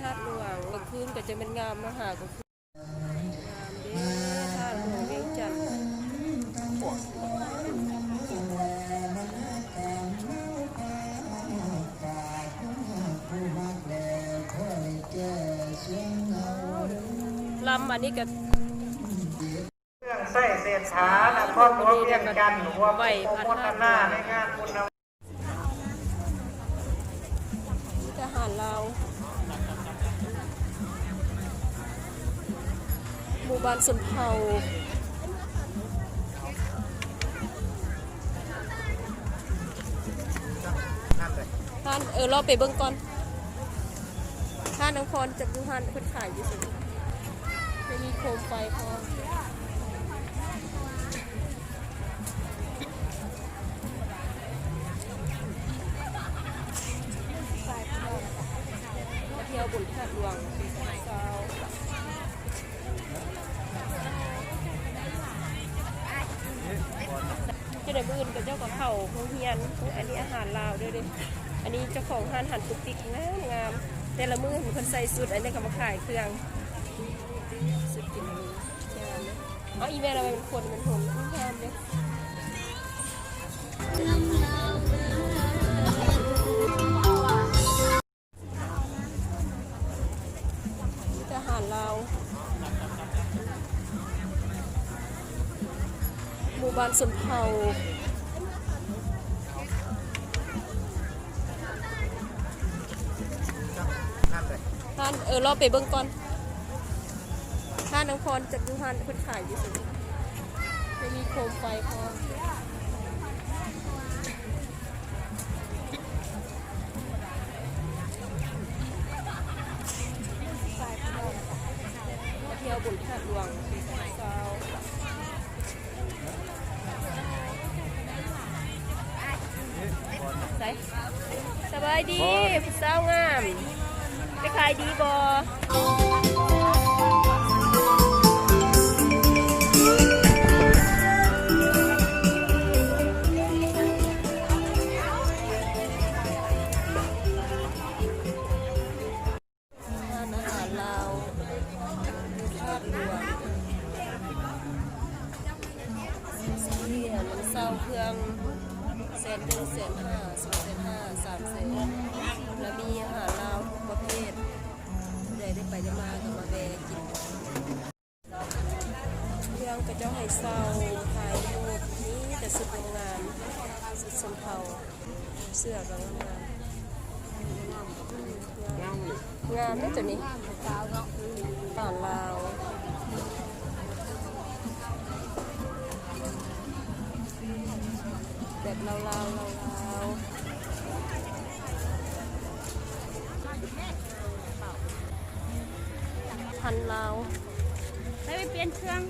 ธาตุหลวงกลางคืนก็จะเป็นงามมหากลางคืนงามเด้ธาตุหลวงเวียงจันทน์ลำอันนี้ก็เครื่องใส่เศษฐานะครอบครัวเพียงกันหรือว่าไปพัฒนาในงานบุญทหารลาวหมู่บ้านสนเผาท่านรอไปเบิ่งก่อนท่านนครจะดูท่านเพิ่นขายอยู่สิไม่มีโคมไฟพอมาเที่ยวบนธาตุหลวงจะได้บื้นกับเจ้าของเขาโรงเรียนอันนี้อาหารลาวด้วยดิอันนี้เจ้าของห้านหันตุกติกงามแต่ละมือเห็นคนใส่สุดอันนี้ก็มาขายเครื่องสุดกินนี้งามเลยอ๋ออีเมลอะไรเป็นคนเป็นหุ่นงามเลยทหารลาวหมู่บ้านสนเผาท่านรอไปเบิ่งก่อนท่านนครจะดูท่านเพิ่นขายอยู่สิไม่มีโคมไฟพอมาเที่ยวบนธาตุหลวงสาวสบายดีผู้สาวงามไปขายดีบ่เศร้าเครื่อง100,000 150,000 250,000 300,000แล้วมีอาหารลาวทุกประเภทได้ไปได้มากับมาแวะกินเครื่องกระเจ้าให้เศร้าถ่ายรูปนี้แต่สุดงามสุดสมเผาเสื้อก็งามงามนี่ตัวนี้ป่านลาวแบบลาวพันลาวให้ไปเปลี่ยนเครื่อง